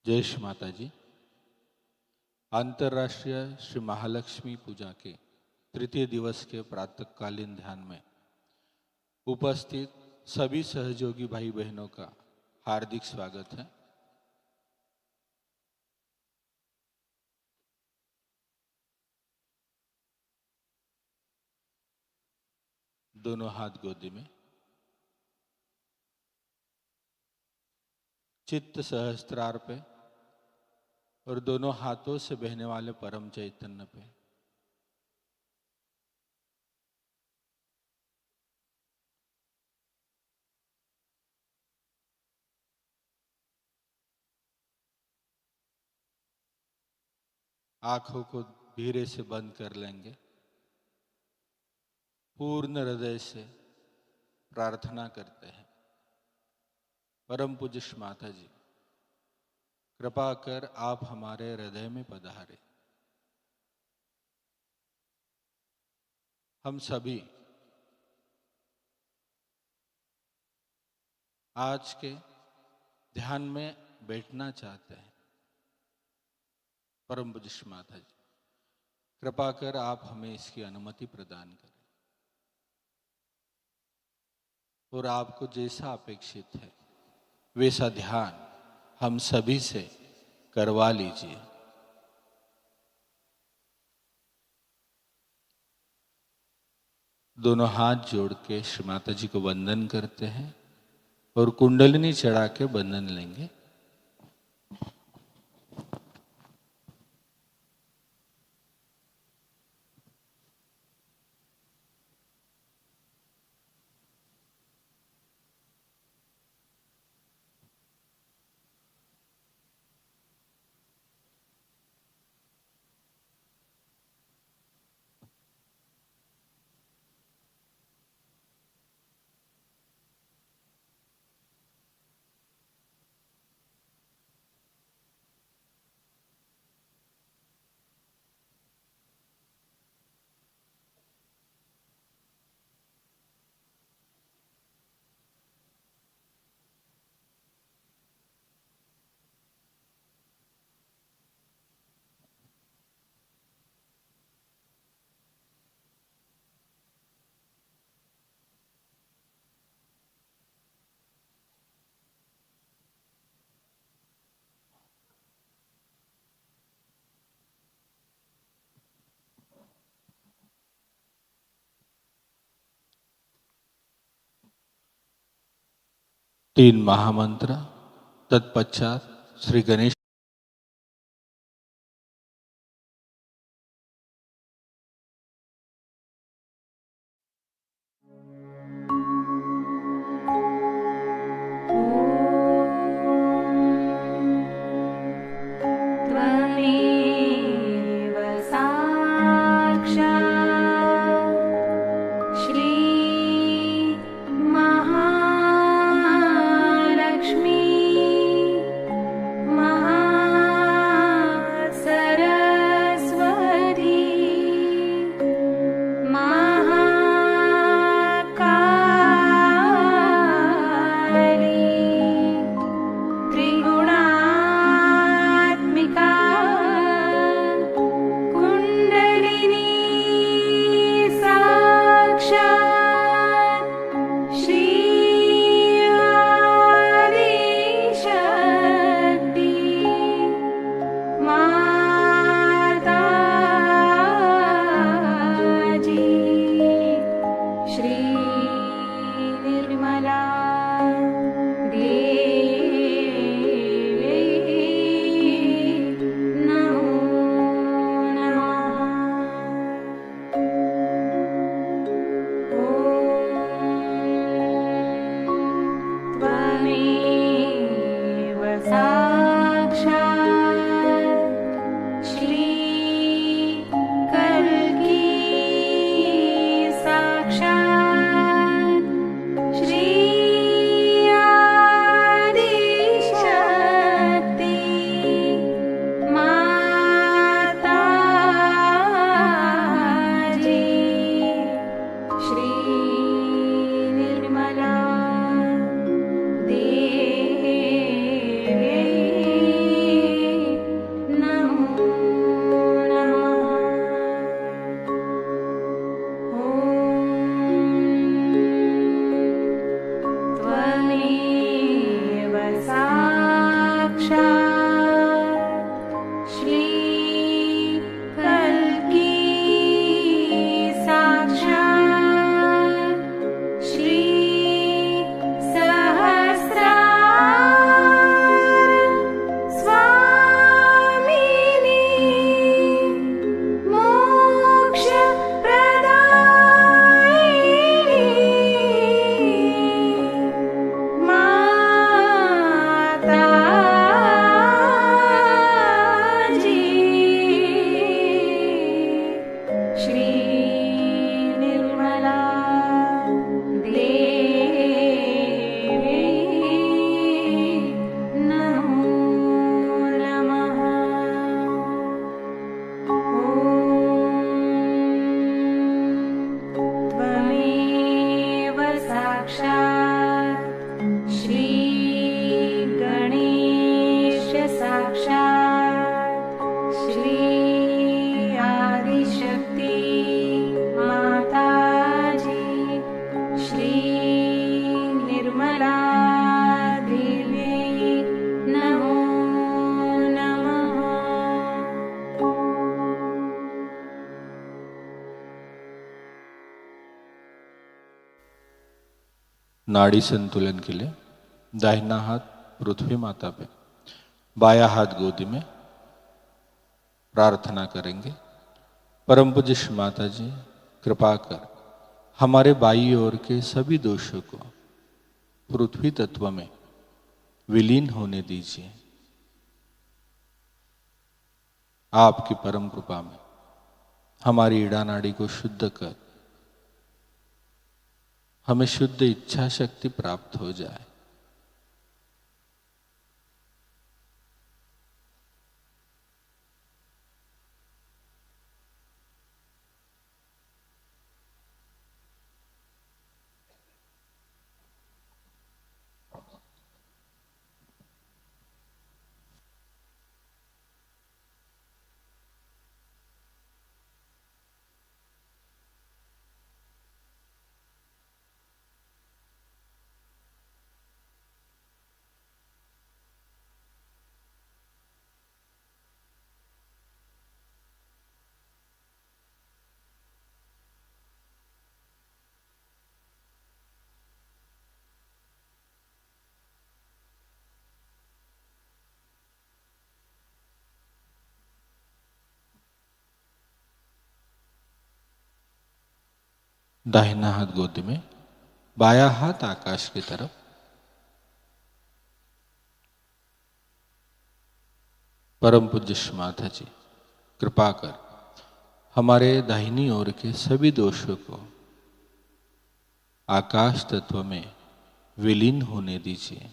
जय श्री माता जी। अंतर्राष्ट्रीय श्री महालक्ष्मी पूजा के तृतीय दिवस के प्रातःकालीन ध्यान में उपस्थित सभी सहयोगी भाई बहनों का हार्दिक स्वागत है। दोनों हाथ गोदी में, चित्त सहस्त्रार पे और दोनों हाथों से बहने वाले परम चैतन्य पे। आंखों को धीरे से बंद कर लेंगे। पूर्ण हृदय से प्रार्थना करते हैं, परम पूज्य श्री माता जी, कृपा कर आप हमारे हृदय में पधारे। हम सभी आज के ध्यान में बैठना चाहते हैं। परम पूज्य श्री माता जी, कृपा कर आप हमें इसकी अनुमति प्रदान करें और आपको जैसा अपेक्षित है वैसा ध्यान हम सभी से करवा लीजिए। दोनों हाथ जोड़ के श्री माता जी को वंदन करते हैं और कुंडलिनी चढ़ा के बंधन लेंगे। तीन महामंत्र तत्पश्चात श्री गणेश त्वमेव साक्षात् श्री महालक्ष्मी महामाये नाड़ी संतुलन के लिए दाहिना हाथ पृथ्वी माता पे, बाया हाथ गोदी में प्रार्थना करेंगे। परम पूज्य श्री माता जी कृपा कर हमारे बाई ओर के सभी दोषों को पृथ्वी तत्व में विलीन होने दीजिए। आपकी परम कृपा में हमारी ईड़ा नाड़ी को शुद्ध कर हमें शुद्ध इच्छा शक्ति प्राप्त हो जाए। दाहिना हाथ गोदी में, बाया हाथ आकाश की तरफ। परम पूज्य श्री माता जी कृपा कर हमारे दाहिनी ओर के सभी दोषों को आकाश तत्व में विलीन होने दीजिए।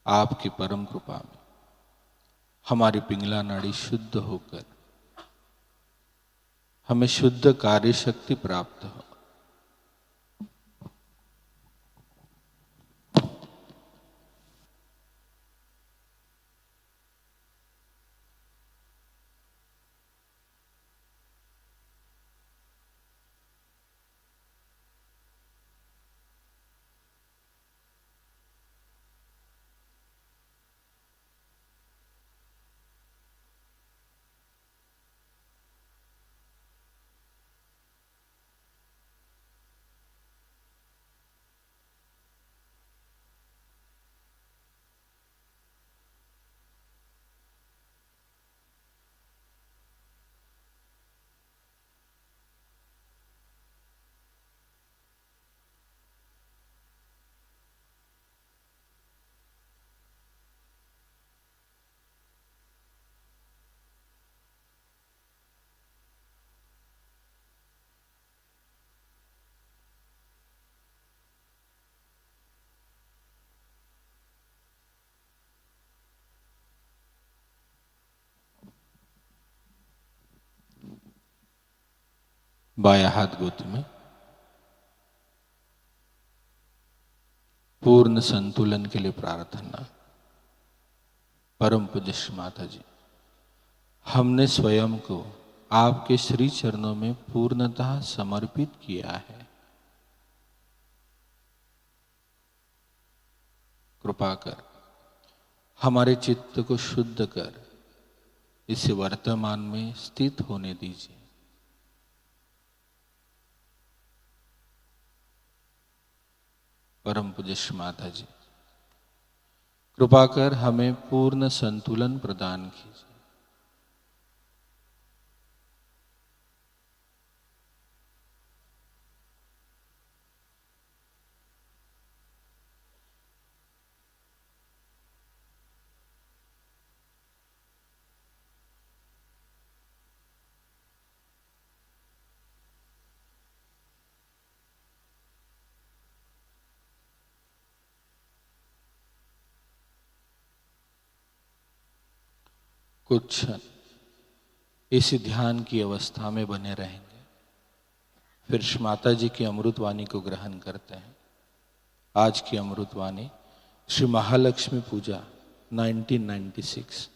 आपकी परम कृपा में हमारी पिंगला नाड़ी शुद्ध होकर हमें शुद्ध कार्य शक्ति प्राप्त हो। बाया हाथ गोदी में, पूर्ण संतुलन के लिए प्रार्थना। परम पूज्य श्री माता जी हमने स्वयं को आपके श्री चरणों में पूर्णतः समर्पित किया है। कृपा कर हमारे चित्त को शुद्ध कर इस वर्तमान में स्थित होने दीजिए। परम पूज्य श्री माता जी कृपा कर हमें पूर्ण संतुलन प्रदान कीजिए। कुछ क्षण इस ध्यान की अवस्था में बने रहेंगे, फिर श्री माता जी की अमृतवाणी को ग्रहण करते हैं। आज की अमृतवाणी श्री महालक्ष्मी पूजा 1996।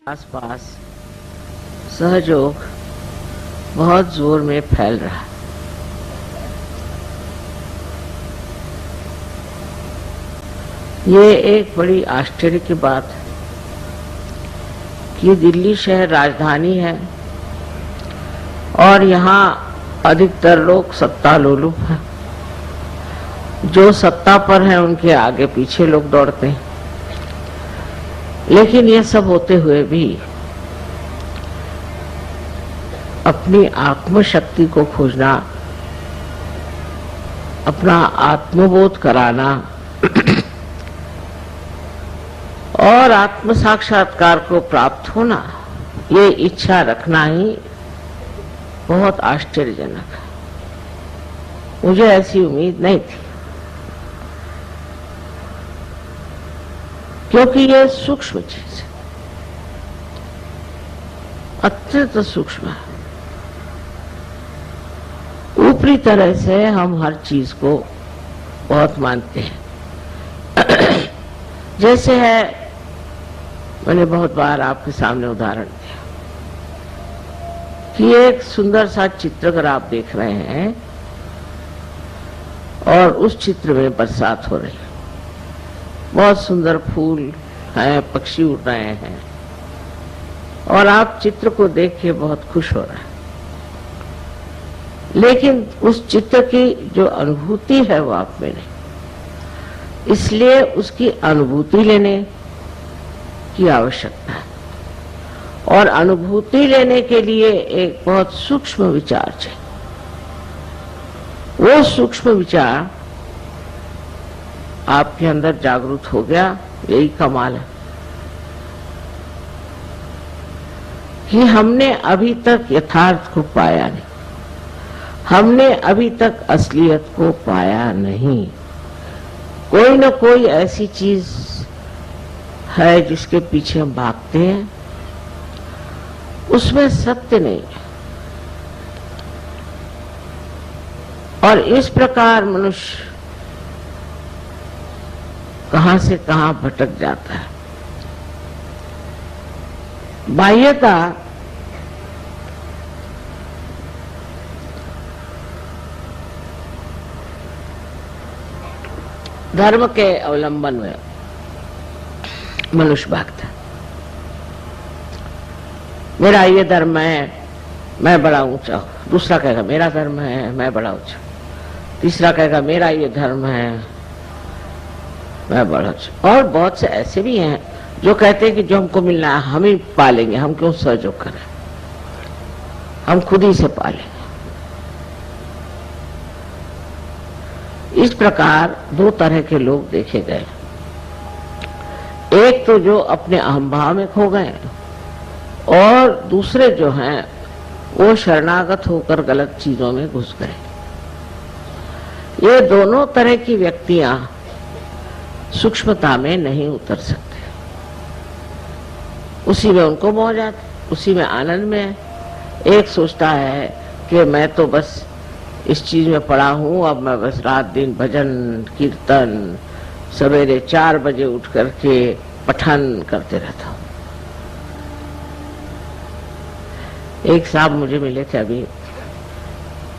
आसपास सहयोग बहुत जोर में फैल रहा है। ये एक बड़ी आश्चर्य की बात है कि दिल्ली शहर राजधानी है और यहाँ अधिकतर लोग सत्ता लोलुप हैं। जो सत्ता पर है उनके आगे पीछे लोग दौड़ते हैं। लेकिन ये सब होते हुए भी अपनी आत्मशक्ति को खोजना, अपना आत्मबोध कराना और आत्म साक्षात्कार को प्राप्त होना, ये इच्छा रखना ही बहुत आश्चर्यजनक है। मुझे ऐसी उम्मीद नहीं थी, क्योंकि ये सूक्ष्म चीज है, अत्यंत सूक्ष्म है। ऊपरी तरह से हम हर चीज को बहुत मानते हैं। जैसे है, मैंने बहुत बार आपके सामने उदाहरण दिया कि एक सुंदर सा चित्र अगर आप देख रहे हैं और उस चित्र में बरसात हो रही है, बहुत सुंदर फूल हैं, पक्षी उड़ रहे हैं और आप चित्र को देख के बहुत खुश हो रहे हैं। लेकिन उस चित्र की जो अनुभूति है वो आप में नहीं, इसलिए उसकी अनुभूति लेने की आवश्यकता है। और अनुभूति लेने के लिए एक बहुत सूक्ष्म विचार चाहिए। वो सूक्ष्म विचार आपके अंदर जागृत हो गया, यही कमाल है कि हमने अभी तक यथार्थ को पाया नहीं, हमने अभी तक असलियत को पाया नहीं। कोई न कोई ऐसी चीज है जिसके पीछे हम भागते हैं, उसमें सत्य नहीं है। और इस प्रकार मनुष्य कहां से कहां भटक जाता है। बाह्यता धर्म के अवलंबन में मनुष्य भागता है। मेरा ये धर्म है, मैं बड़ा ऊंचा हूं। दूसरा कहेगा मेरा धर्म है, मैं बड़ा ऊंचा। तीसरा कहेगा मेरा ये धर्म है, मैं बड़ा ऊंचा। और बहुत से ऐसे भी हैं जो कहते हैं कि जो हमको मिलना है हम ही पालेंगे, हम क्यों सहयोग करें, हम खुद ही से पालेंगे। इस प्रकार दो तरह के लोग देखे गए। एक तो जो अपने अहंभाव में खो गए और दूसरे जो हैं वो शरणागत होकर गलत चीजों में घुस गए। ये दोनों तरह की व्यक्तियां सूक्ष्मता में नहीं उतर सकते। उसी में उनको मौज आती, उसी में आनंद में है। एक सोचता है कि मैं तो बस इस चीज में पड़ा हूं, अब मैं बस रात दिन भजन कीर्तन सवेरे 4 बजे उठ करके पठन करते रहता हूं। एक साहब मुझे मिले थे, अभी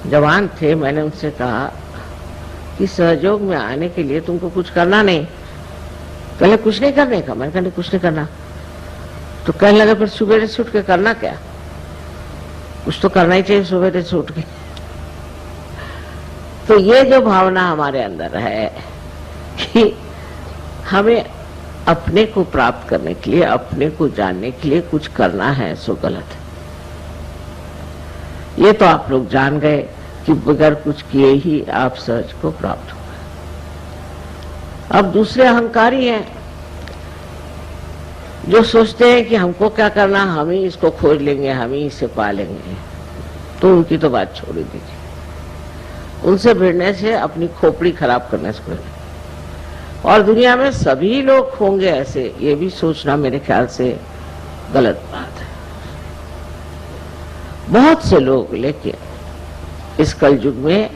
जवान थे। मैंने उनसे कहा कि सहयोग में आने के लिए तुमको कुछ करना नहीं। पहले कुछ नहीं करने का। मैंने कहा कुछ नहीं करना। तो कहने लगा फिर सुबह से उठ के करना क्या? कुछ तो करना ही चाहिए सुबह से उठ के। तो ये जो भावना हमारे अंदर है कि हमें अपने को प्राप्त करने के लिए, अपने को जानने के लिए कुछ करना है, सो गलत है। ये तो आप लोग जान गए कि बगैर कुछ किए ही आप सहज को प्राप्त हो गए। अब दूसरे अहंकारी हैं जो सोचते हैं कि हमको क्या करना, हम ही इसको खोज लेंगे, हम ही इसे पा लेंगे। तो उनकी तो बात छोड़ ही दीजिए। उनसे भिड़ने से अपनी खोपड़ी खराब करने से कोई। और दुनिया में सभी लोग होंगे ऐसे, ये भी सोचना मेरे ख्याल से गलत बात है। बहुत से लोग लेकिन इस कलयुग में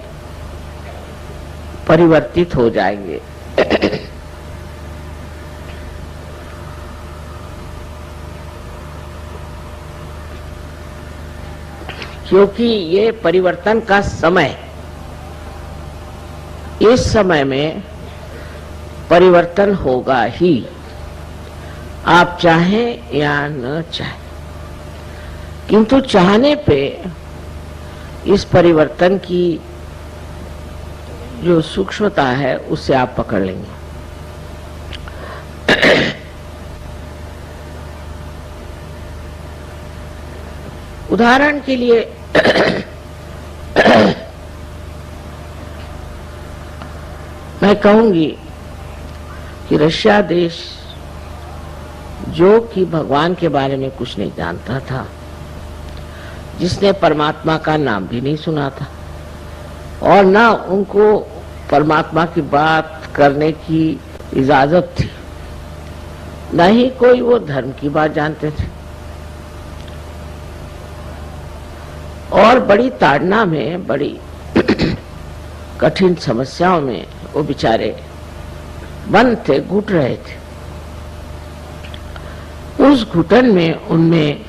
परिवर्तित हो जाएंगे। क्योंकि ये परिवर्तन का समय, इस समय में परिवर्तन होगा ही, आप चाहें या न चाहें। किंतु चाहने पे इस परिवर्तन की जो सूक्ष्मता है उससे आप पकड़ लेंगे। उदाहरण के लिए मैं कहूंगी कि रशिया देश, जो कि भगवान के बारे में कुछ नहीं जानता था, जिसने परमात्मा का नाम भी नहीं सुना था और ना उनको परमात्मा की बात करने की इजाजत थी, न ही कोई वो धर्म की बात जानते थे, और बड़ी ताड़ना में, बड़ी कठिन समस्याओं में वो बेचारे बंद थे, घुट रहे थे। उस घुटन में उनमें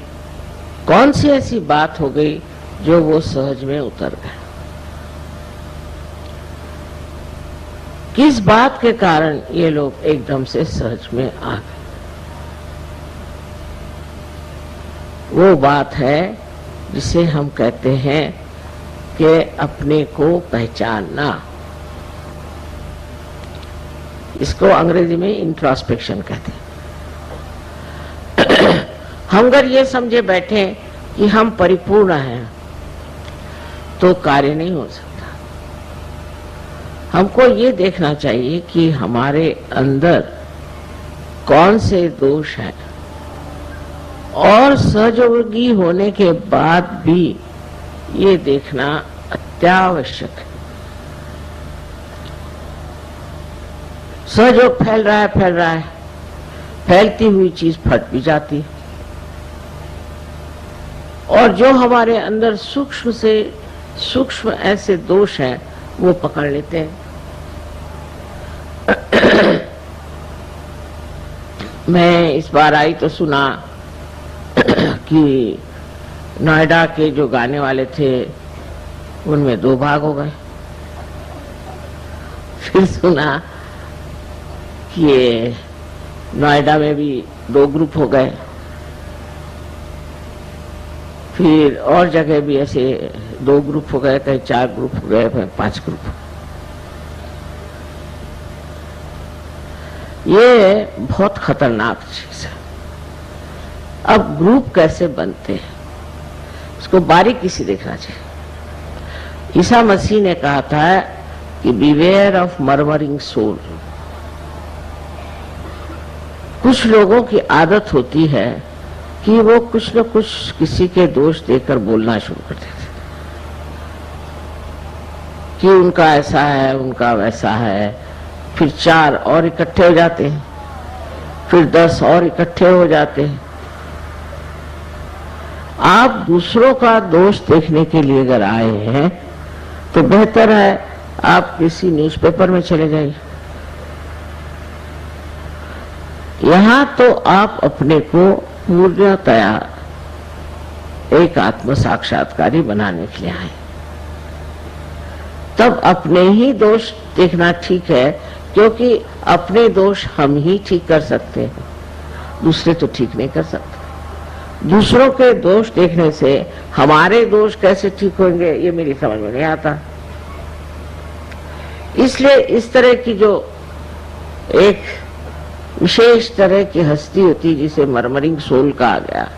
कौन सी ऐसी बात हो गई जो वो सहज में उतर गए? किस बात के कारण ये लोग एकदम से सहज में आ गए? वो बात है जिसे हम कहते हैं कि अपने को पहचानना। इसको अंग्रेजी में इंट्रोस्पेक्शन कहते हैं। हम अगर ये समझे बैठे कि हम परिपूर्ण हैं तो कार्य नहीं हो सकता। हमको ये देखना चाहिए कि हमारे अंदर कौन से दोष हैं, और सहयोगी होने के बाद भी ये देखना अत्यावश्यक है। सहयोग फैल रहा है, फैलती हुई चीज फट भी जाती है, और जो हमारे अंदर सूक्ष्म से सूक्ष्म ऐसे दोष हैं वो पकड़ लेते हैं। मैं इस बार आई तो सुना कि नोएडा के जो गाने वाले थे उनमें 2 भाग हो गए। फिर सुना कि नोएडा में भी 2 ग्रुप हो गए, फिर और जगह भी ऐसे 2 ग्रुप हो गए, कहीं 4 ग्रुप हो गए, कहीं 5 ग्रुप। ये बहुत खतरनाक चीज है। अब ग्रुप कैसे बनते हैं इसको बारीकी से देखना चाहिए। ईसा मसीह ने कहा था कि बिवेयर ऑफ मर्मरिंग सोल। कुछ लोगों की आदत होती है कि वो कुछ न कुछ किसी के दोष देकर बोलना शुरू कर देते कि उनका ऐसा है, उनका वैसा है। फिर 4 और इकट्ठे हो जाते हैं, फिर 10 और इकट्ठे हो जाते हैं। आप दूसरों का दोष देखने के लिए अगर आए हैं तो बेहतर है आप किसी न्यूज़पेपर में चले जाइए। यहां तो आप अपने को पूर्णतया एक आत्म साक्षात्कारी बनाने के लिए आए। तब अपने ही दोष देखना ठीक है, क्योंकि अपने दोष हम ही ठीक कर सकते हैं, दूसरे तो ठीक नहीं कर सकते। दूसरों के दोष देखने से हमारे दोष कैसे ठीक होंगे ये मेरी समझ में नहीं आता। इसलिए इस तरह की जो एक विशेष तरह की हस्ती होती जिसे मर्मरिंग सोल कहा गया,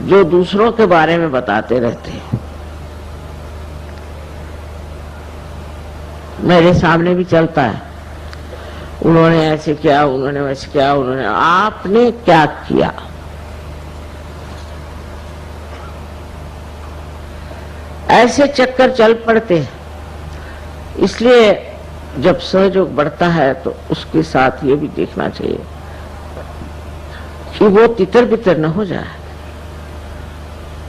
जो दूसरों के बारे में बताते रहते हैं। मेरे सामने भी चलता है, उन्होंने ऐसे किया, उन्होंने वैसे किया, उन्होंने, आपने क्या किया? ऐसे चक्कर चल पड़ते हैं। इसलिए जब सहयोग बढ़ता है तो उसके साथ ये भी देखना चाहिए कि वो तितर बितर न हो जाए,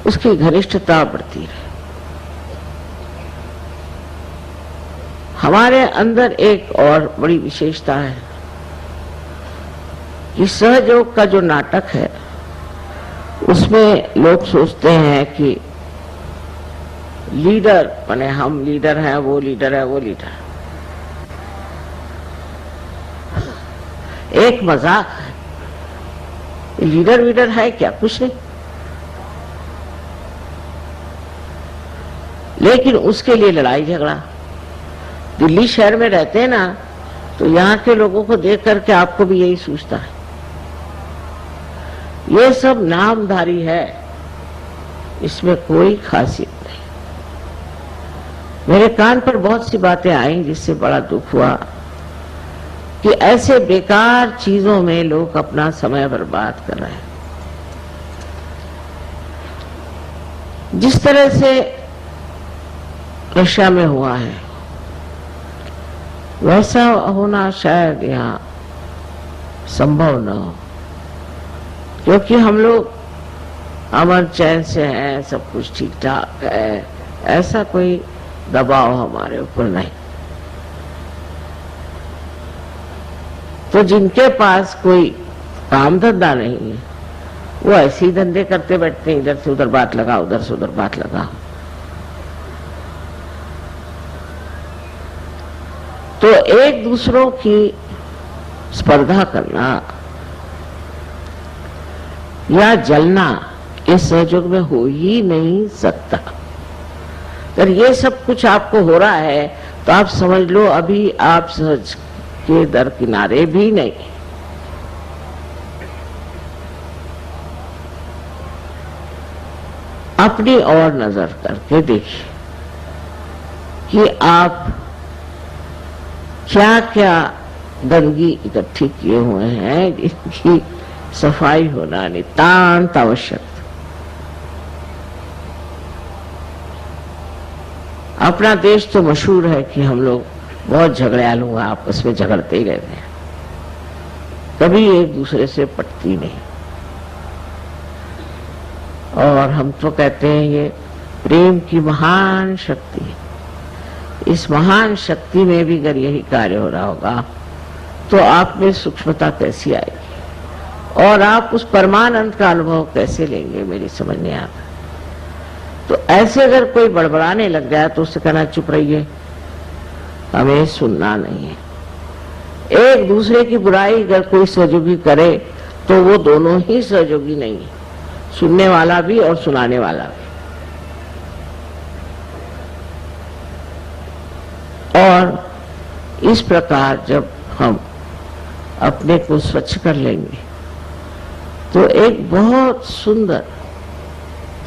उसकी घनिष्ठता बढ़ती रहे। हमारे अंदर एक और बड़ी विशेषता है कि सहयोग का जो नाटक है उसमें लोग सोचते हैं कि लीडर माने हम लीडर हैं, वो लीडर है, वो लीडर। एक मजाक है। लीडर वीडर है क्या? कुछ नहीं। लेकिन उसके लिए लड़ाई झगड़ा। दिल्ली शहर में रहते हैं ना, तो यहाँ के लोगों को देख करके आपको भी यही सूझता है। ये सब नामधारी है, इसमें कोई खासियत नहीं। मेरे कान पर बहुत सी बातें आई जिससे बड़ा दुख हुआ कि ऐसे बेकार चीजों में लोग अपना समय बर्बाद कर रहे हैं। जिस तरह से रशिया में हुआ है वैसा होना शायद यहाँ संभव न हो, क्योंकि हम लोग अमन चैन से हैं, सब कुछ ठीक ठाक है, ऐसा कोई दबाव हमारे ऊपर नहीं। तो जिनके पास कोई काम धंधा नहीं है वो ऐसे ही धंधे करते बैठते हैं, इधर से उधर बात लगाओ, उधर से उधर बात लगाओ। तो एक दूसरों की स्पर्धा करना या जलना इस सहयोग में हो ही नहीं सकता। अगर ये सब कुछ आपको हो रहा है तो आप समझ लो अभी आप सहज के दर किनारे भी नहीं। अपनी ओर नजर करके देखिए कि आप क्या क्या गंदगी इकट्ठी किए हुए हैं, जिनकी सफाई होना नितांत आवश्यक। अपना देश तो मशहूर है कि हम लोग बहुत झगड़ालू हैं, आपस में झगड़ते ही रहते हैं, कभी एक दूसरे से पटती नहीं। और हम तो कहते हैं ये प्रेम की महान शक्ति है। इस महान शक्ति में भी अगर यही कार्य हो रहा होगा तो आप में सूक्ष्मता कैसी आएगी और आप उस परमानंद का अनुभव कैसे लेंगे, मेरी समझ नहीं आता। तो ऐसे अगर कोई बड़बड़ाने लग जाए तो उससे कहना चुप रहिए, हमें सुनना नहीं है। एक दूसरे की बुराई अगर कोई सहयोगी करे तो वो दोनों ही सहयोगी नहीं है, सुनने वाला भी और सुनाने वाला भी। और इस प्रकार जब हम अपने को स्वच्छ कर लेंगे तो एक बहुत सुंदर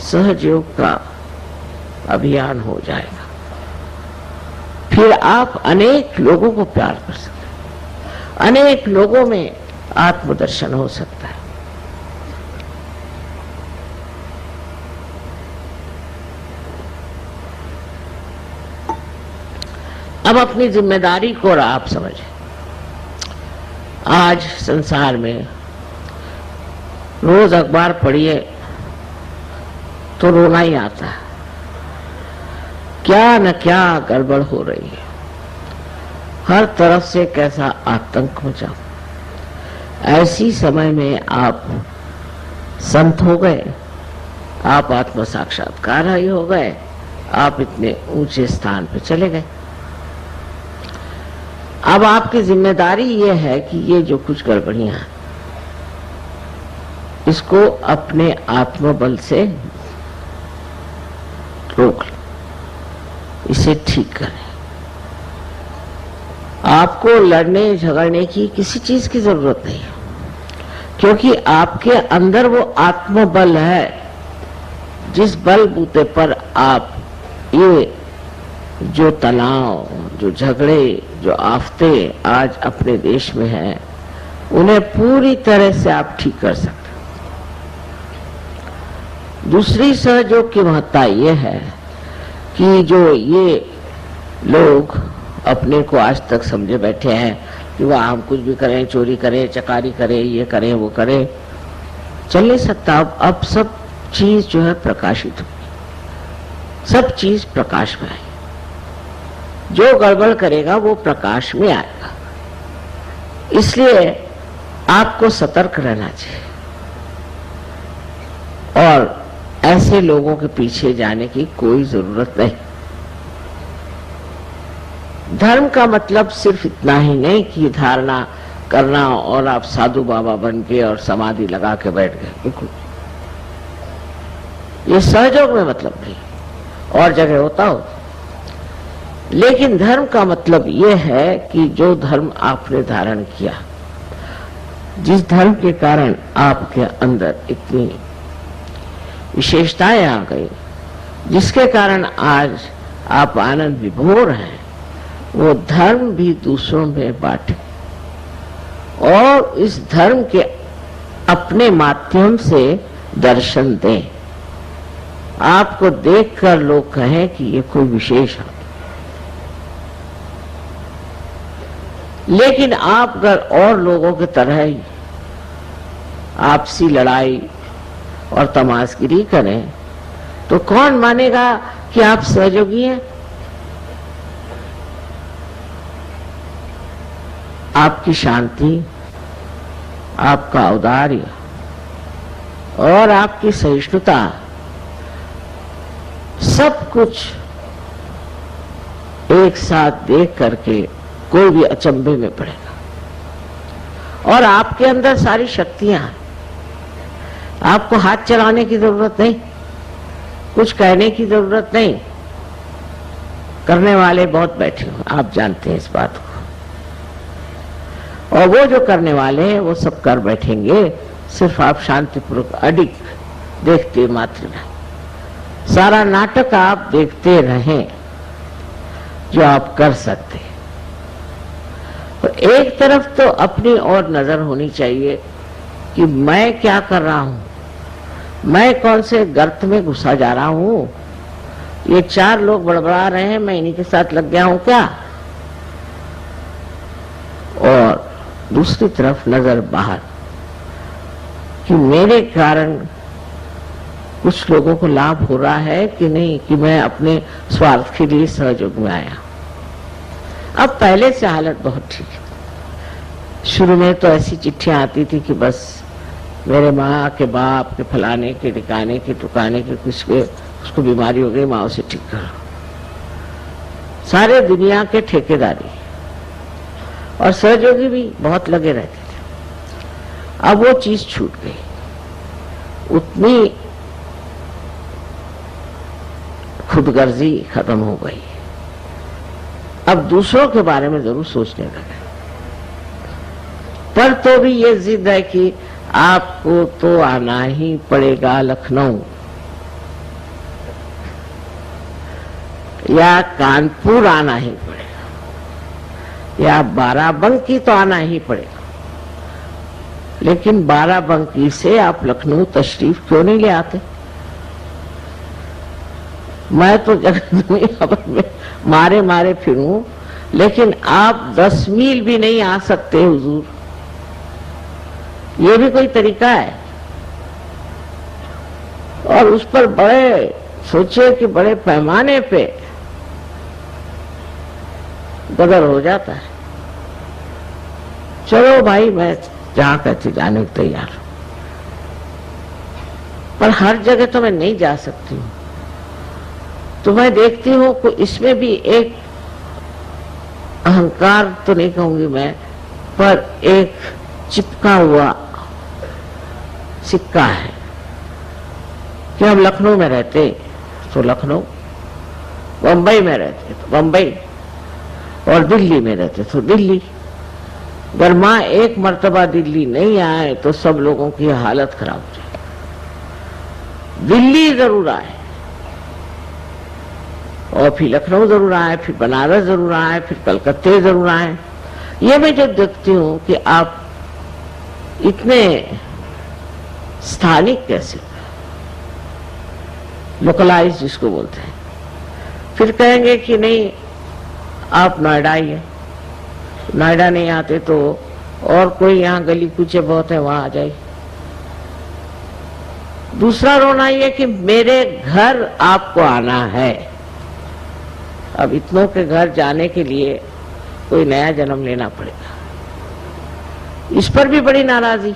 सहयोग का अभियान हो जाएगा। फिर आप अनेक लोगों को प्यार कर सकते हैं, अनेक लोगों में आत्मदर्शन हो सकता है। अब अपनी जिम्मेदारी को आप समझें। आज संसार में रोज अखबार पढ़िए तो रोना ही आता है, क्या न क्या गड़बड़ हो रही है, हर तरफ से कैसा आतंक मचा। ऐसी समय में आप संत हो गए, आप आत्म साक्षात्कार हो गए, आप इतने ऊंचे स्थान पे चले गए। अब आपकी जिम्मेदारी ये है कि ये जो कुछ गड़बड़ियां हैं इसको अपने आत्मबल से रोक लो, इसे ठीक करें। आपको लड़ने झगड़ने की किसी चीज की जरूरत नहीं है, क्योंकि आपके अंदर वो आत्मबल है जिस बल बूते पर आप ये जो तनाव, जो झगड़े, जो आफते आज अपने देश में हैं उन्हें पूरी तरह से आप ठीक कर सकते। दूसरी सहयोग की महत्ता ये है कि जो ये लोग अपने को आज तक समझे बैठे हैं कि वह हम कुछ भी करें, चोरी करें, चकारी करें, ये करें, वो करें, चल नहीं सकता। अब सब चीज जो है प्रकाशित होगी, सब चीज प्रकाश में आएगी। जो गड़बड़ करेगा वो प्रकाश में आएगा। इसलिए आपको सतर्क रहना चाहिए और ऐसे लोगों के पीछे जाने की कोई जरूरत नहीं। धर्म का मतलब सिर्फ इतना ही नहीं कि धारणा करना और आप साधु बाबा बन के और समाधि लगा के बैठ गए, बिल्कुल ये सहयोग में मतलब नहीं, और जगह होता हो। लेकिन धर्म का मतलब ये है कि जो धर्म आपने धारण किया, जिस धर्म के कारण आपके अंदर इतनी विशेषताएं आ गई, जिसके कारण आज आप आनंद विभोर हैं, वो धर्म भी दूसरों में बांटे और इस धर्म के अपने माध्यम से दर्शन दें। आपको देखकर लोग कहें कि ये कोई विशेष है। लेकिन आप अगर और लोगों की तरह ही आपसी लड़ाई और तमाशगिरी करें तो कौन मानेगा कि आप सहयोगी हैं? आपकी शांति, आपका औदार्य और आपकी सहिष्णुता सब कुछ एक साथ देख करके कोई भी अचंभे में पड़ेगा। और आपके अंदर सारी शक्तियां हैं, आपको हाथ चलाने की जरूरत नहीं, कुछ कहने की जरूरत नहीं। करने वाले बहुत बैठे हो, आप जानते हैं इस बात को, और वो जो करने वाले हैं वो सब कर बैठेंगे, सिर्फ आप शांतिपूर्वक अडिग देखते मात्र रहें। सारा नाटक आप देखते रहें जो आप कर सकते हैं। तो एक तरफ तो अपनी ओर नजर होनी चाहिए कि मैं क्या कर रहा हूं, मैं कौन से गर्त में घुसा जा रहा हूं, ये चार लोग बड़बड़ा रहे हैं, मैं इन्हीं के साथ लग गया हूं क्या? और दूसरी तरफ नजर बाहर कि मेरे कारण कुछ लोगों को लाभ हो रहा है कि नहीं, कि मैं अपने स्वार्थ के लिए सहयोग में आया। अब पहले से हालत बहुत ठीक है। शुरू में तो ऐसी चिट्ठियां आती थी कि बस मेरे माँ के बाप के फलाने के टिकाने के टुकाने के कुछ के उसको बीमारी हो गई, माँ उसे ठीक करो। सारे दुनिया के ठेकेदारी और सहयोगी भी बहुत लगे रहते थे। अब वो चीज छूट गई, उतनी खुदगर्जी खत्म हो गई। अब दूसरों के बारे में जरूर सोचने लगे, पर तो भी ये जिद है कि आपको तो आना ही पड़ेगा लखनऊ या कानपुर, आना ही पड़ेगा, या बाराबंकी तो आना ही पड़ेगा। लेकिन बाराबंकी से आप लखनऊ तशरीफ क्यों नहीं ले आते? मैं तो जगत में मारे मारे फिरूं, लेकिन आप 10 मील भी नहीं आ सकते हुजूर। ये भी कोई तरीका है? और उस पर बड़े सोचे कि बड़े पैमाने पे गदर हो जाता है। चलो भाई, मैं जहां कहते जाने को तैयार हूं, पर हर जगह तो मैं नहीं जा सकती हूं। तो मैं देखती हूं कि इसमें भी एक अहंकार तो नहीं कहूंगी मैं, पर एक चिपका हुआ सिक्का है कि हम लखनऊ में रहते तो लखनऊ, बंबई में रहते तो बंबई, और दिल्ली में रहते तो दिल्ली। अगर माँ एक मर्तबा दिल्ली नहीं आए तो सब लोगों की हालत खराब हो जाए। दिल्ली जरूर आए, और फिर लखनऊ जरूर आए, फिर बनारस जरूर आए, फिर कलकत्ते जरूर आए। ये मैं जब देखती हूँ कि आप इतने स्थानिक कैसे, लोकलाइज जिसको बोलते हैं, फिर कहेंगे कि नहीं आप नोएडा ही है, नोएडा नहीं आते तो और कोई यहाँ गली कूचे बहुत है वहां आ जाए। दूसरा रोना ये कि मेरे घर आपको आना है। अब इतनों के घर जाने के लिए कोई नया जन्म लेना पड़ेगा। इस पर भी बड़ी नाराजगी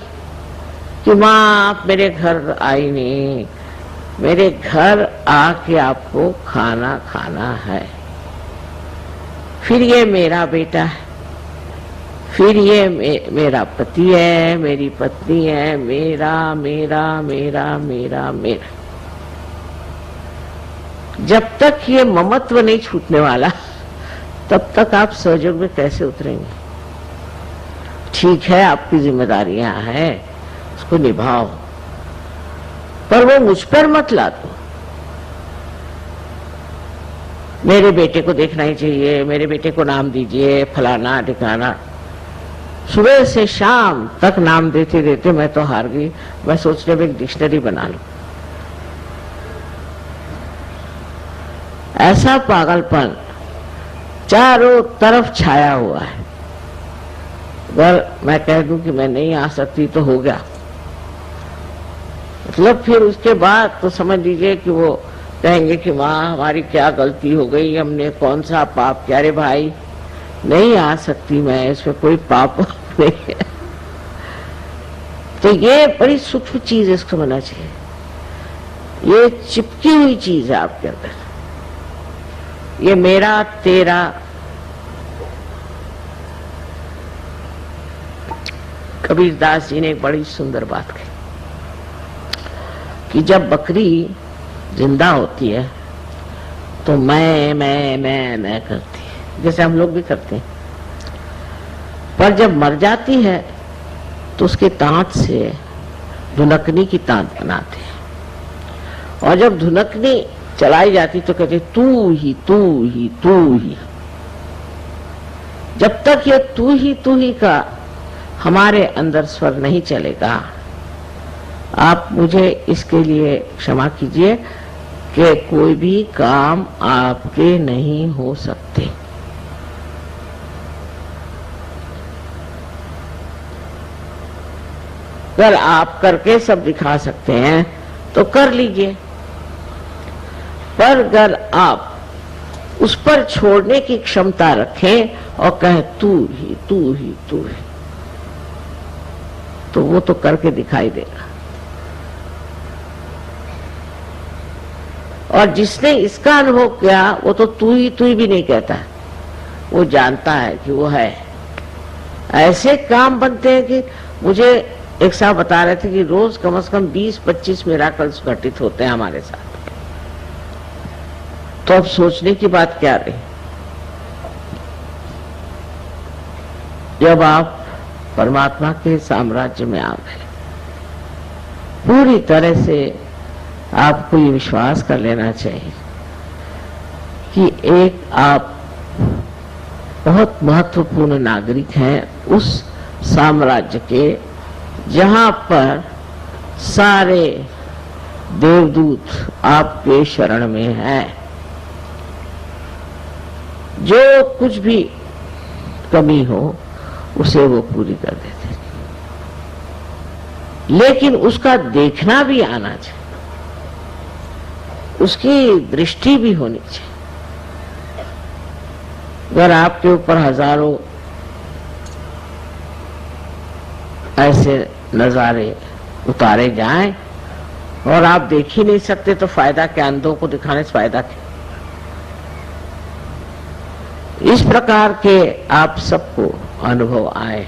कि माँ आप मेरे घर आई नहीं, मेरे घर आके आपको खाना खाना है। फिर ये मेरा बेटा है, फिर ये मेरा पति है, मेरी पत्नी है, मेरा मेरा मेरा मेरा मेरा। जब तक ये ममत्व नहीं छूटने वाला तब तक आप सहयोग में कैसे उतरेंगे? ठीक है, आपकी जिम्मेदारियां हैं, उसको निभाओ, पर वो मुझ पर मत ला दो। मेरे बेटे को देखना ही चाहिए, मेरे बेटे को नाम दीजिए, फलाना ठिकाना। सुबह से शाम तक नाम देते देते मैं तो हार गई। मैं सोच रही एक डिक्शनरी बना लूं। ऐसा पागलपन चारों तरफ छाया हुआ है। अगर मैं कह दूं कि मैं नहीं आ सकती तो हो गया, मतलब फिर उसके बाद तो समझ लीजिए कि वो कहेंगे कि माँ हमारी क्या गलती हो गई, हमने कौन सा पाप किया। अरे भाई नहीं आ सकती मैं, इसमें कोई पाप नहीं है। तो ये बड़ी सूक्ष्म चीज है, इसको समझना चाहिए। ये चिपकी हुई चीज है आपके अंदर, ये मेरा तेरा। कबीरदास जी ने एक बड़ी सुंदर बात कही कि जब बकरी जिंदा होती है तो मैं करती है, जैसे हम लोग भी करते हैं। पर जब मर जाती है तो उसके दांत से धुनकनी की तांत बनाते हैं, और जब धुनकनी चलाई जाती तो कहते तू ही तू ही तू ही। जब तक ये तू ही का हमारे अंदर स्वर नहीं चलेगा, आप मुझे इसके लिए क्षमा कीजिए कि कोई भी काम आपके नहीं हो सकते। अगर आप करके सब दिखा सकते हैं तो कर लीजिए, पर अगर आप उस पर छोड़ने की क्षमता रखें और कहें तू ही तू ही तू ही, तो वो तो करके दिखाई देगा। और जिसने इसका अनुभव किया वो तो तू ही भी नहीं कहता, वो जानता है कि वो है। ऐसे काम बनते हैं कि मुझे एक साहब बता रहे थे कि रोज कम से कम 20-25 मिराकल्स घटित होते हैं हमारे साथ। तो अब सोचने की बात क्या रही, जब आप परमात्मा के साम्राज्य में आ गए, पूरी तरह से आपको ये विश्वास कर लेना चाहिए कि एक आप बहुत महत्वपूर्ण नागरिक हैं उस साम्राज्य के जहां पर सारे देवदूत आपके शरण में हैं। जो कुछ भी कमी हो उसे वो पूरी कर देते, लेकिन उसका देखना भी आना चाहिए, उसकी दृष्टि भी होनी चाहिए। अगर आपके ऊपर हजारों ऐसे नजारे उतारे जाएं और आप देख ही नहीं सकते तो फायदा क्या, अंधों को दिखाने से फायदा क्या। इस प्रकार के आप सबको अनुभव आए,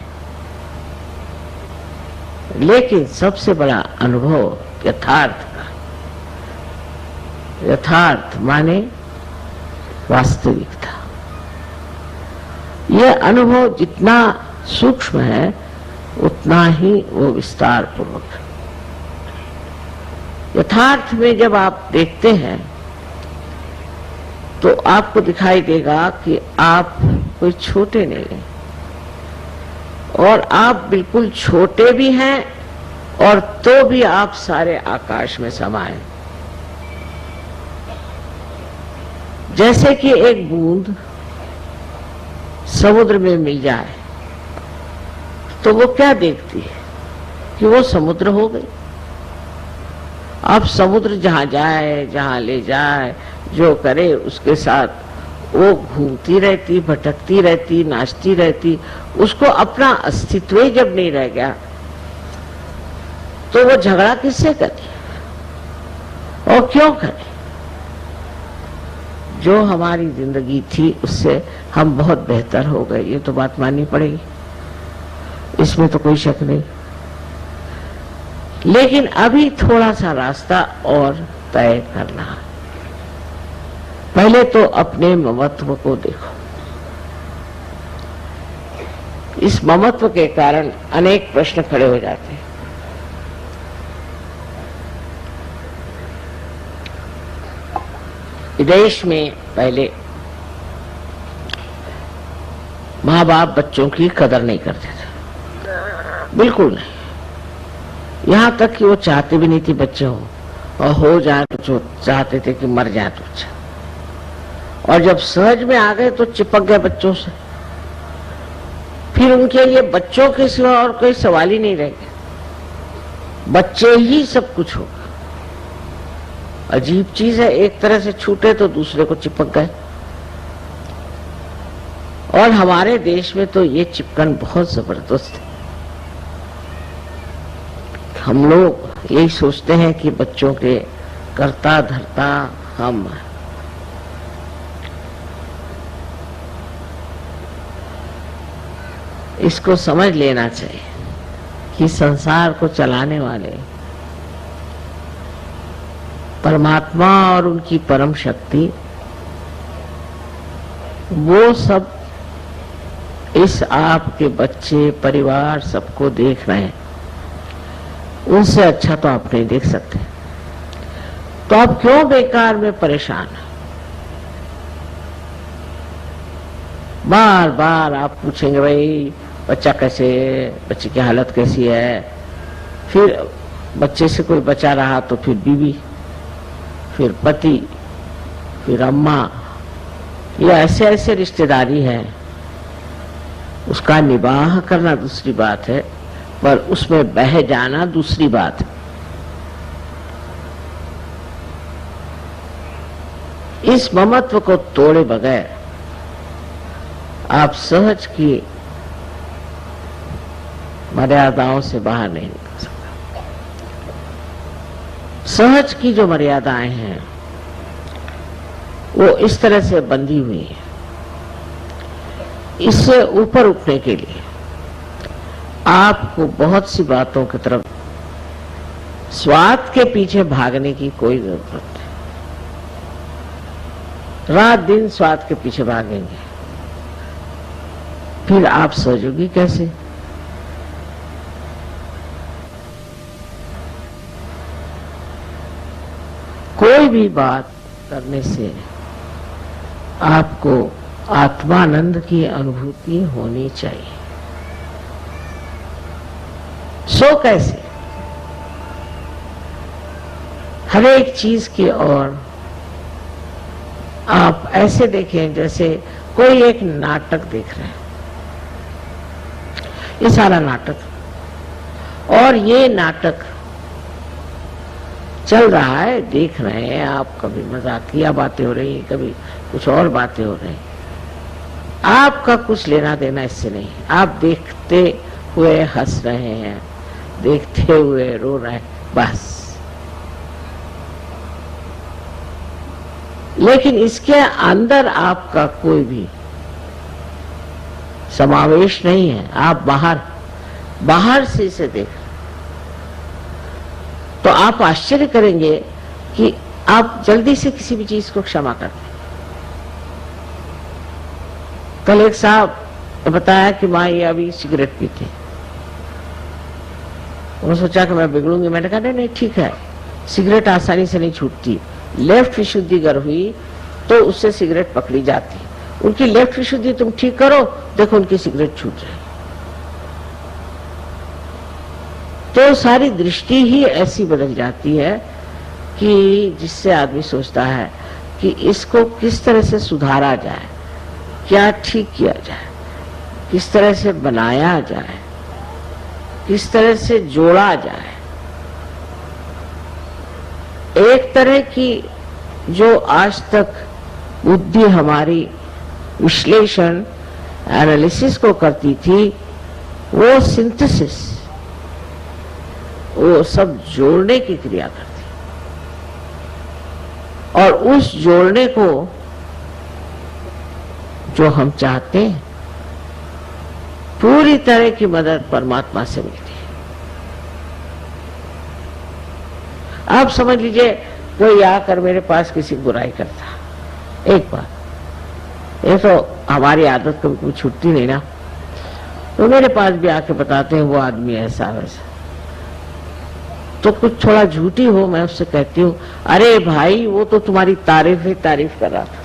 लेकिन सबसे बड़ा अनुभव यथार्थ का। यथार्थ माने वास्तविकता। यह अनुभव जितना सूक्ष्म है उतना ही वो विस्तार पूर्वक है। यथार्थ में जब आप देखते हैं तो आपको दिखाई देगा कि आप कोई छोटे नहीं हैं, और आप बिल्कुल छोटे भी हैं और तो भी आप सारे आकाश में समाये। जैसे कि एक बूंद समुद्र में मिल जाए तो वो क्या देखती है कि वो समुद्र हो गई। अब समुद्र जहां जाए, जहां ले जाए, जो करे उसके साथ वो घूमती रहती, भटकती रहती, नाचती रहती। उसको अपना अस्तित्व ही जब नहीं रह गया तो वो झगड़ा किससे करे। और क्यों करें? जो हमारी जिंदगी थी उससे हम बहुत बेहतर हो गए, ये तो बात माननी पड़ेगी, इसमें तो कोई शक नहीं। लेकिन अभी थोड़ा सा रास्ता और तय करना है। पहले तो अपने ममत्व को देखो। इस ममत्व के कारण अनेक प्रश्न खड़े हो जाते हैं। विदेश में पहले माँ बाप बच्चों की कदर नहीं करते थे, बिल्कुल नहीं। यहां तक कि वो चाहते भी नहीं थे बच्चे हो, और हो जाए तो जो चाहते थे कि मर जाए तो अच्छा। और जब सहज में आ गए तो चिपक गए बच्चों से, फिर उनके लिए बच्चों के सिवा और कोई सवाल ही नहीं रह गया, बच्चे ही सब कुछ होगा। अजीब चीज है, एक तरह से छूटे तो दूसरे को चिपक गए। और हमारे देश में तो ये चिपकन बहुत जबरदस्त है। हम लोग यही सोचते हैं कि बच्चों के करता धरता हम हैं। इसको समझ लेना चाहिए कि संसार को चलाने वाले परमात्मा और उनकी परम शक्ति, वो सब इस आपके बच्चे परिवार सबको देख रहे हैं। उनसे अच्छा तो आप नहीं देख सकते, तो आप क्यों बेकार में परेशान हैं? बार बार आप पूछेंगे भाई बच्चा कैसे है, बच्चे की हालत कैसी है, फिर बच्चे से कोई बचा रहा तो फिर बीवी, फिर पति, फिर अम्मा, ये ऐसे ऐसे रिश्तेदारी है। उसका निबाह करना दूसरी बात है, पर उसमें बह जाना दूसरी बात है। इस ममत्व को तोड़े बगैर आप सहज की मर्यादाओं से बाहर नहीं निकल सकते। सहज की जो मर्यादाएं हैं वो इस तरह से बंधी हुई है। इससे ऊपर उठने के लिए आपको बहुत सी बातों की तरफ, स्वार्थ के पीछे भागने की कोई जरूरत नहीं। रात दिन स्वार्थ के पीछे भागेंगे, फिर आप सहजोगी कैसे? कोई भी बात करने से आपको आत्मानंद की अनुभूति होनी चाहिए। सो कैसे? हर एक चीज की ओर आप ऐसे देखें जैसे कोई एक नाटक देख रहे हैं। ये सारा नाटक, और ये नाटक चल रहा है, देख रहे हैं आप। कभी मजाकिया बातें हो रही, कभी कुछ और बातें हो रही। आपका कुछ लेना देना इससे नहीं। आप देखते हुए हंस रहे हैं, देखते हुए रो रहे हैं, बस। लेकिन इसके अंदर आपका कोई भी समावेश नहीं है। आप बाहर से इसे देख, तो आप आश्चर्य करेंगे कि आप जल्दी से किसी भी चीज को क्षमा करते हैं। कल एक साहब ने बताया कि माँ ये अभी सिगरेट पीते, उन्होंने सोचा कि मैं बिगड़ूंगी। मैंने कहा नहीं ठीक है, सिगरेट आसानी से नहीं छूटती। लेफ्ट विशुद्धि अगर हुई तो उससे सिगरेट पकड़ी जाती। उनकी लेफ्ट विशुद्धि तुम ठीक करो, देखो उनकी सिगरेट छूट जाए। तो सारी दृष्टि ही ऐसी बदल जाती है कि जिससे आदमी सोचता है कि इसको किस तरह से सुधारा जाए, क्या ठीक किया जाए, किस तरह से बनाया जाए, किस तरह से जोड़ा जाए। एक तरह की जो आज तक बुद्धि हमारी विश्लेषण एनालिसिस को करती थी, वो सिंथेसिस, वो सब जोड़ने की क्रिया करती। और उस जोड़ने को जो हम चाहते हैं, पूरी तरह की मदद परमात्मा से मिलती है। आप समझ लीजिए कोई आकर मेरे पास किसी बुराई करता, एक बार ये तो हमारी आदत कभी कभी छूटती नहीं ना, तो मेरे पास भी आके बताते हैं वो आदमी ऐसा वैसा, तो कुछ थोड़ा झूठी हो मैं उससे कहती हूँ, अरे भाई वो तो तुम्हारी तारीफ ही तारीफ कर रहा था।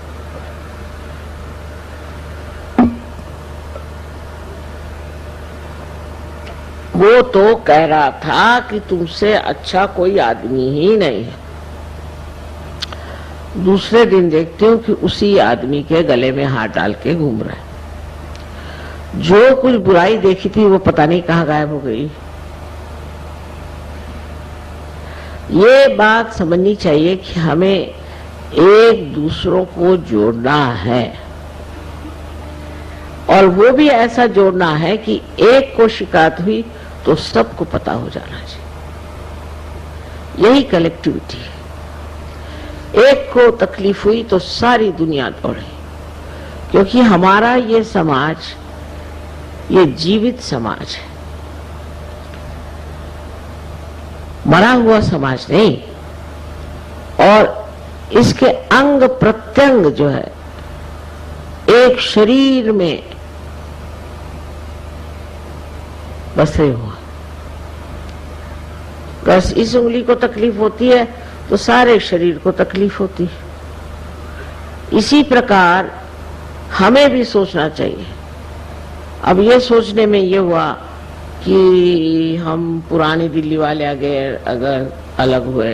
वो तो कह रहा था कि तुमसे अच्छा कोई आदमी ही नहीं है। दूसरे दिन देखती हूँ कि उसी आदमी के गले में हाथ डाल के घूम रहा है। जो कुछ बुराई देखी थी वो पता नहीं कहाँ गायब हो गई। ये बात समझनी चाहिए कि हमें एक दूसरों को जोड़ना है, और वो भी ऐसा जोड़ना है कि एक को शिकायत हुई तो सबको पता हो जाना चाहिए। यही कलेक्टिविटी है। एक को तकलीफ हुई तो सारी दुनिया दौड़े, क्योंकि हमारा ये समाज ये जीवित समाज है, मरा हुआ समाज नहीं। और इसके अंग प्रत्यंग जो है एक शरीर में बसे हुआ। बस इस उंगली को तकलीफ होती है तो सारे शरीर को तकलीफ होती है। इसी प्रकार हमें भी सोचना चाहिए। अब ये सोचने में ये हुआ कि हम पुरानी दिल्ली वाले अगर अलग हुए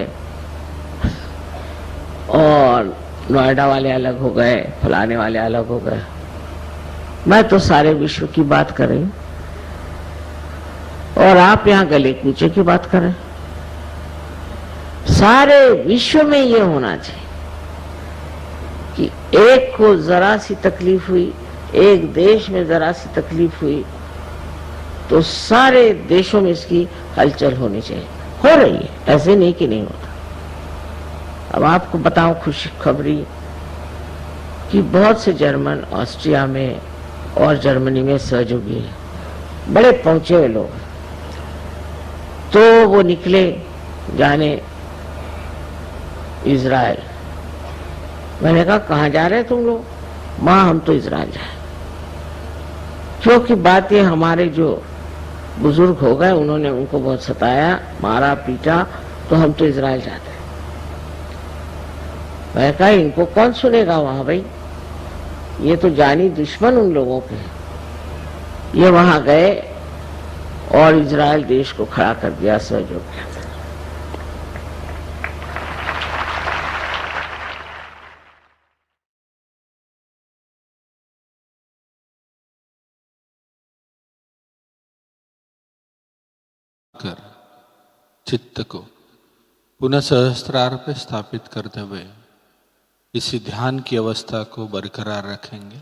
और नोएडा वाले अलग हो गए, फलाने वाले अलग हो गए, मैं तो सारे विश्व की बात कर रही हूं और आप यहाँ गले कूचे की बात करें। सारे विश्व में ये होना चाहिए कि एक को जरा सी तकलीफ हुई, एक देश में जरा सी तकलीफ हुई तो सारे देशों में इसकी हलचल होनी चाहिए। हो रही है, ऐसे नहीं कि नहीं होता। अब आपको बताऊं खुशी खबरी कि बहुत से जर्मन ऑस्ट्रिया में और जर्मनी में सहयोगी हैं, बड़े पहुंचे हुए लोग, तो वो निकले जाने इजराइल। मैंने कहा कहाँ जा रहे तुम लोग? माँ हम तो इजराइल जाए। क्योंकि बात ये हमारे जो बुजुर्ग हो गए उन्होंने उनको बहुत सताया, मारा पीटा, तो हम तो इजराइल जाते हैं। मैं कहा इनको कौन सुनेगा वहां भाई, ये तो जानी दुश्मन उन लोगों के। ये वहां गए और इजराइल देश को खड़ा कर दिया सहयोग। कर चित्त को पुनः सहस्त्रार पे स्थापित करते हुए इसी ध्यान की अवस्था को बरकरार रखेंगे।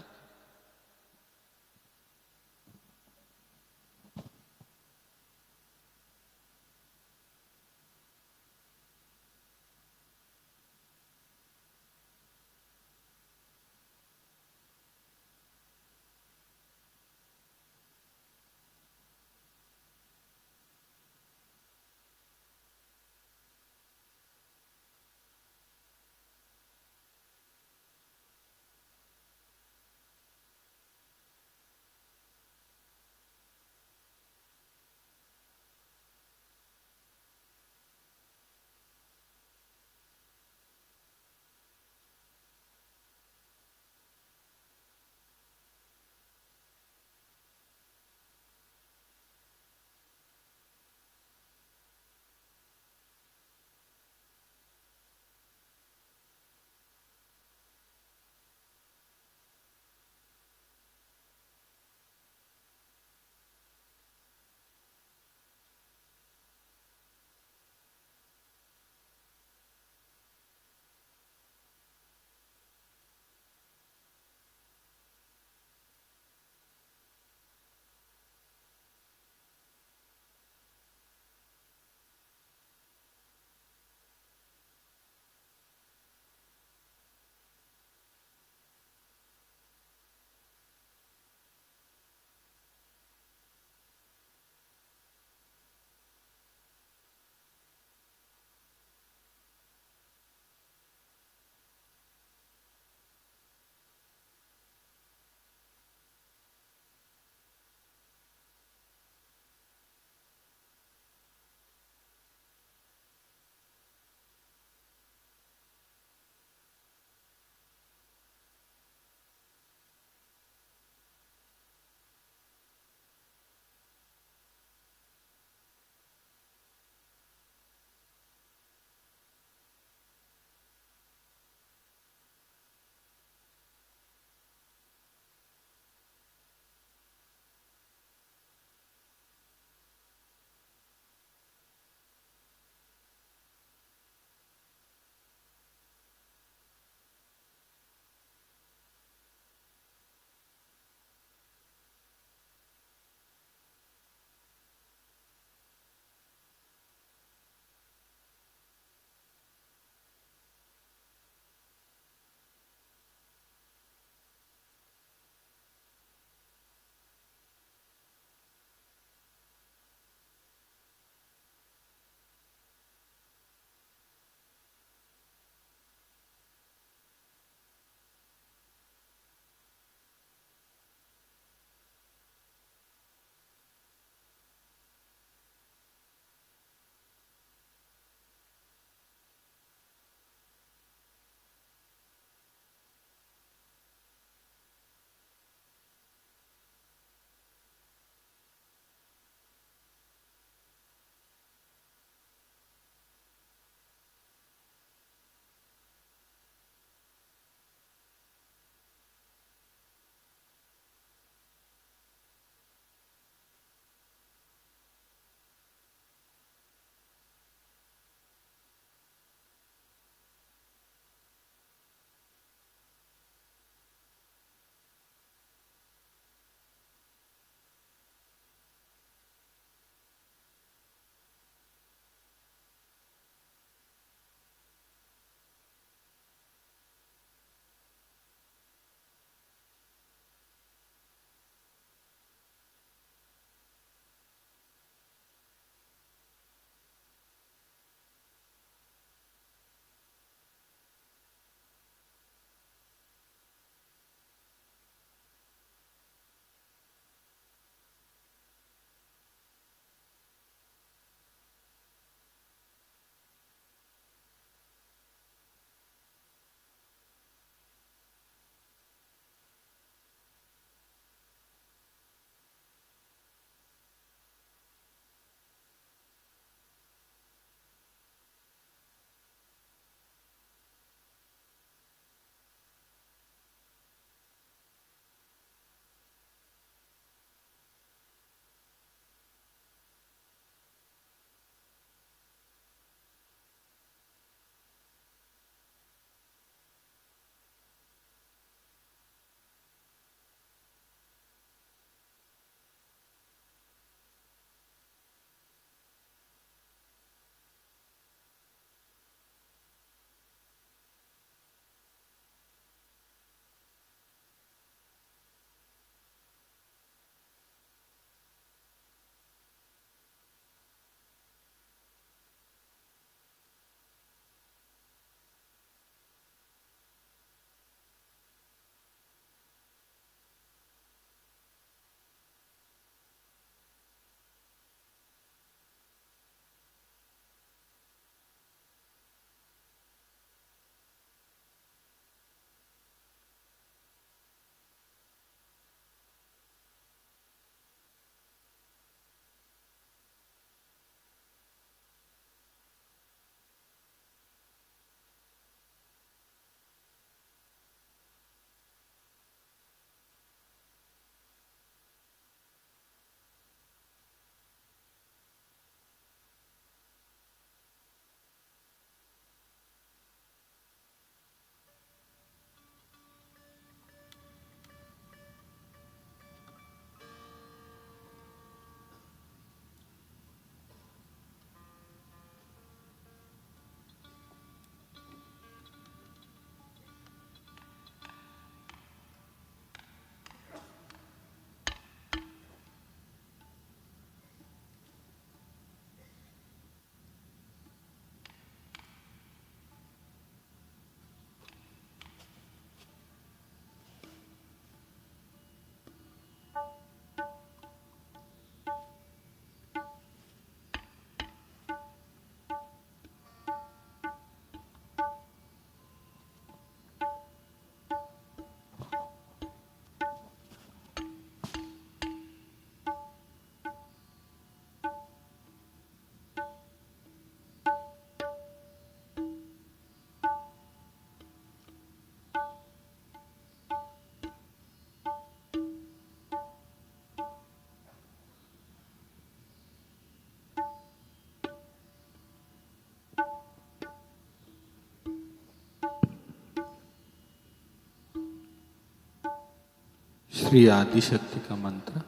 श्री आदिशक्ति का मंत्र।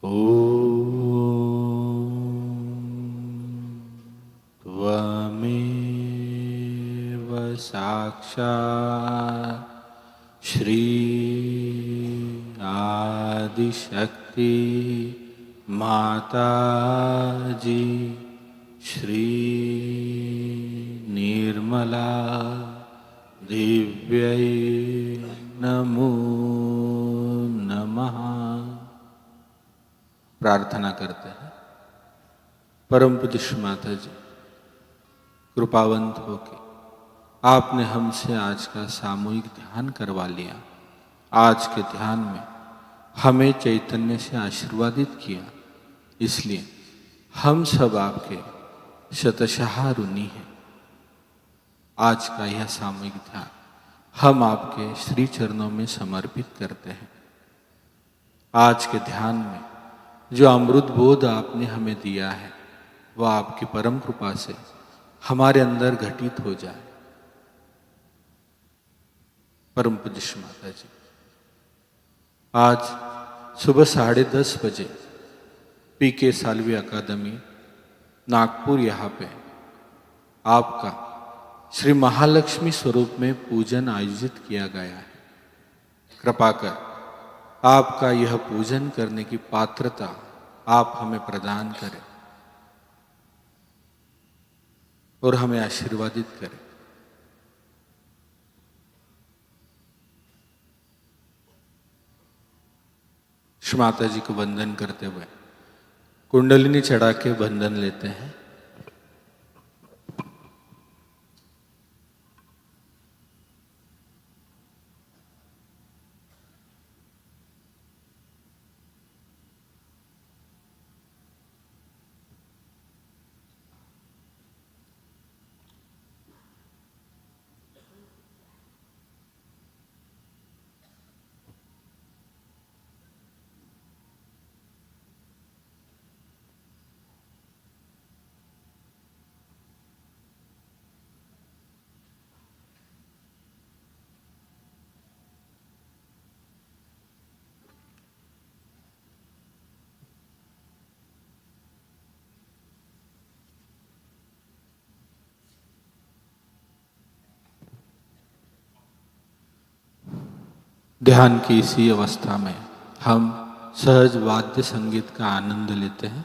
ओम त्वमेव साक्षात् श्री आदिशक्ति माता जी श्री निर्मला दिव्यै नमो नमः। प्रार्थना करते हैं। परम पूज्य माता जी, कृपावंत होके आपने हमसे आज का सामूहिक ध्यान करवा लिया। आज के ध्यान में हमें चैतन्य से आशीर्वादित किया, इसलिए हम सब आपके शतशः ऋणी हैं। आज का यह सामूहिक ध्यान हम आपके श्री चरणों में समर्पित करते हैं। आज के ध्यान में जो अमृत बोध आपने हमें दिया है वह आपकी परम कृपा से हमारे अंदर घटित हो जाए। परम पूज्य माता जी, आज सुबह 10:30 बजे पीके सालवी अकादमी नागपुर यहाँ पे आपका श्री महालक्ष्मी स्वरूप में पूजन आयोजित किया गया है। कृपा कर आपका यह पूजन करने की पात्रता आप हमें प्रदान करें और हमें आशीर्वादित करें। श्री माता जी को वंदन करते हुए कुंडलिनी चढ़ा के बंधन लेते हैं। ध्यान की इसी अवस्था में हम सहज वाद्य संगीत का आनंद लेते हैं।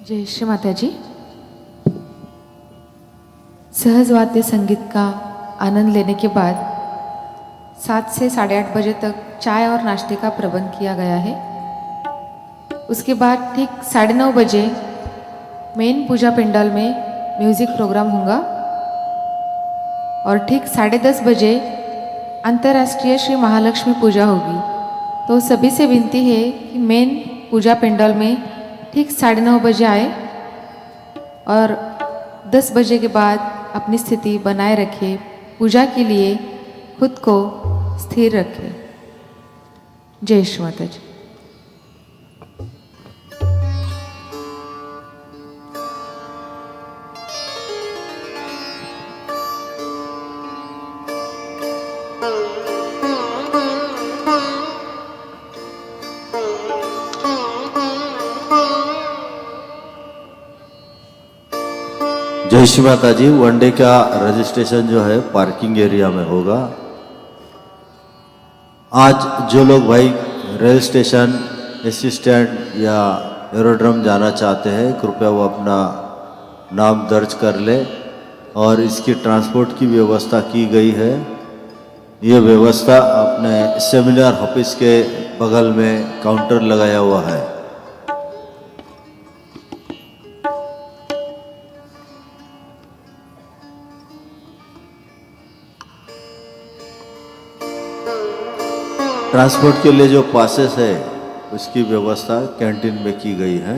जय श्री माता जी। सहज वाद्य संगीत का आनंद लेने के बाद 7 से 8:30 बजे तक चाय और नाश्ते का प्रबंध किया गया है। उसके बाद ठीक 9:30 बजे मेन पूजा पंडाल में म्यूज़िक प्रोग्राम होगा और ठीक 10:30 बजे अंतर्राष्ट्रीय श्री महालक्ष्मी पूजा होगी। तो सभी से विनती है कि मेन पूजा पंडाल में ठीक 9:30 बजे आए और 10 बजे के बाद अपनी स्थिति बनाए रखें। पूजा के लिए खुद को स्थिर रखें। जय श्री माता जी। जय श्री माता जी। वनडे का रजिस्ट्रेशन जो है पार्किंग एरिया में होगा। आज जो लोग भाई रेल स्टेशन, एसी स्टैंड या एरोड्रम जाना चाहते हैं, कृपया वो अपना नाम दर्ज कर ले। और इसकी ट्रांसपोर्ट की व्यवस्था की गई है। ये व्यवस्था अपने सेमिनार ऑफिस के बगल में काउंटर लगाया हुआ है। ट्रांसपोर्ट के लिए जो पासेस है उसकी व्यवस्था कैंटीन में की गई है।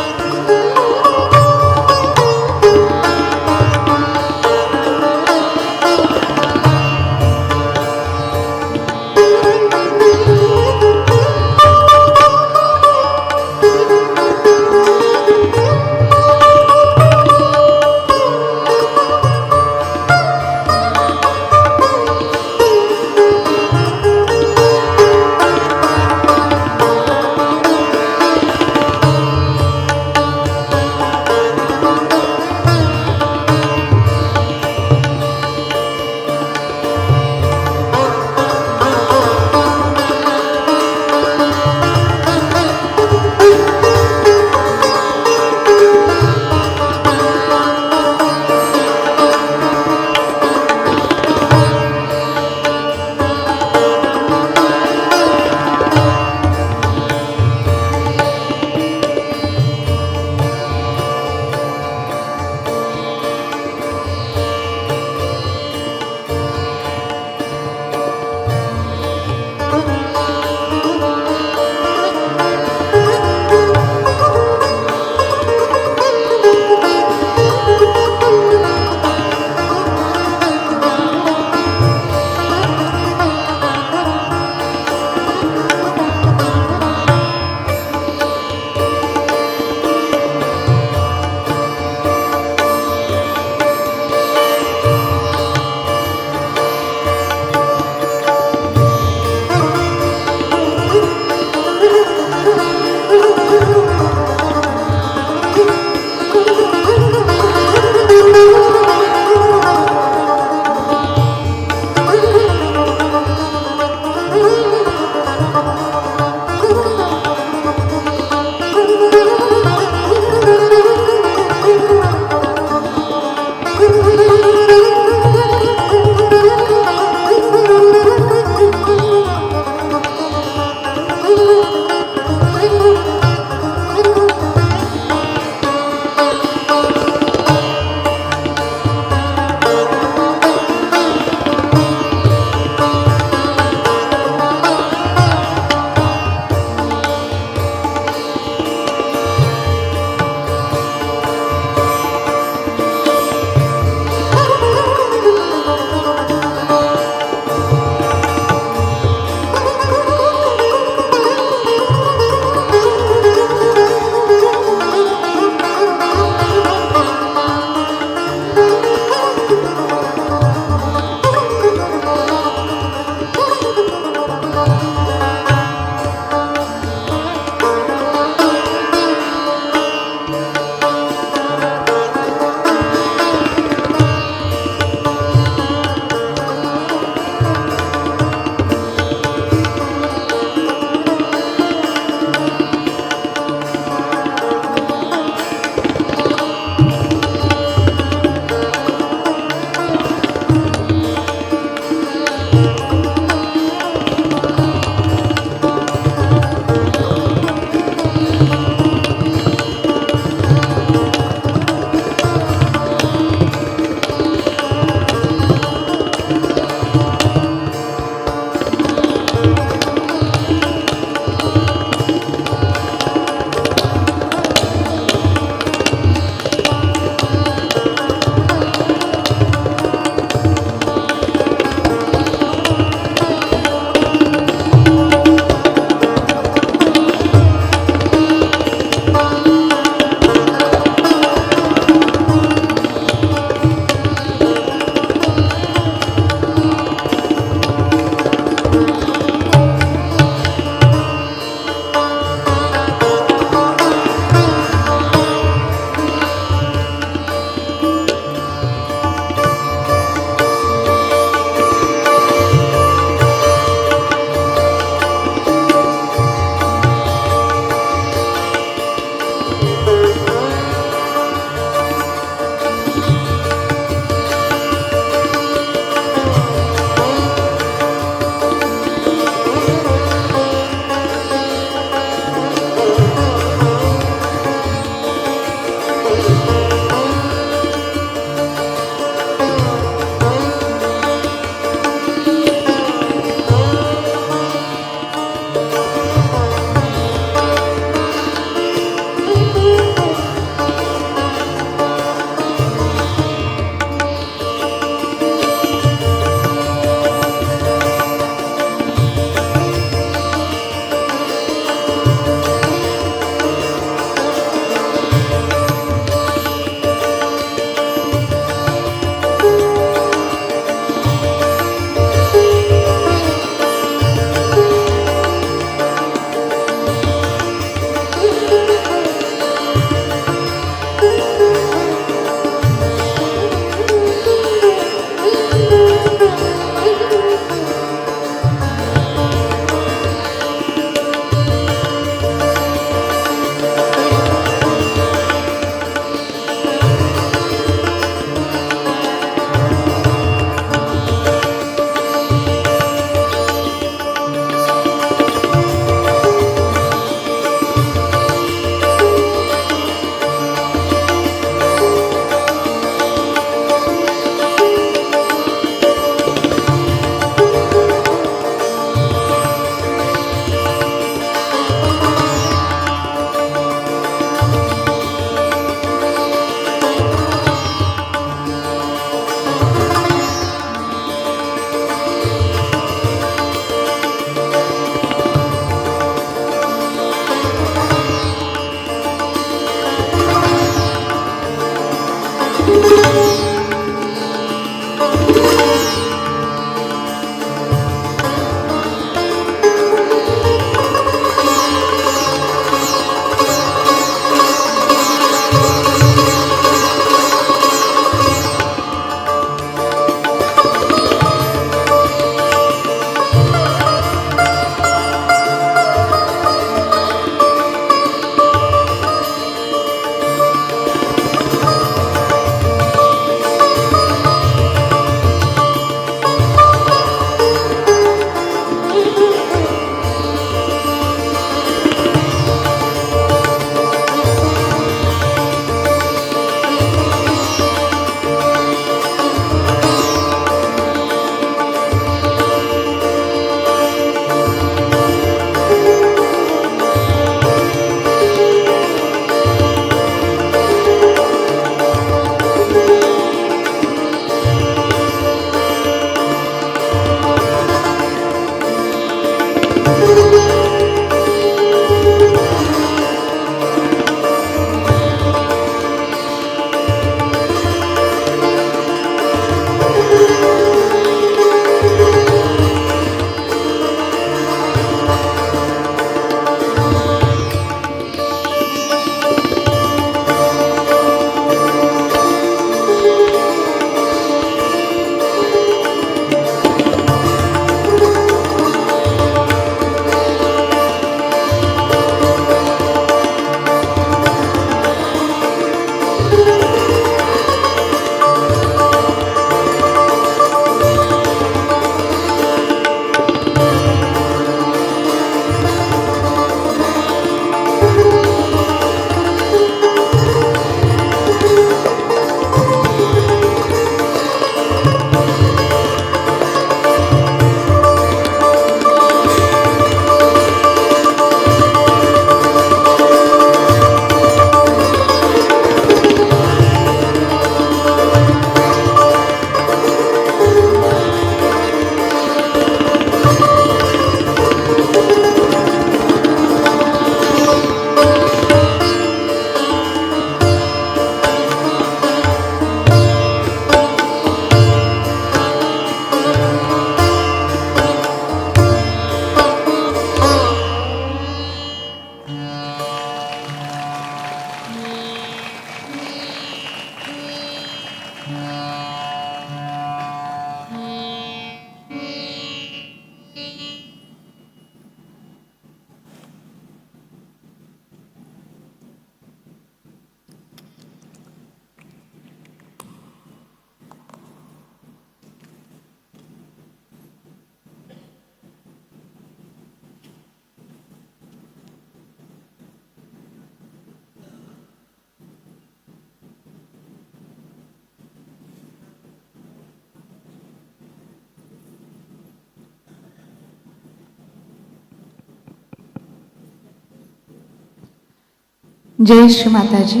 जय श्री माता जी।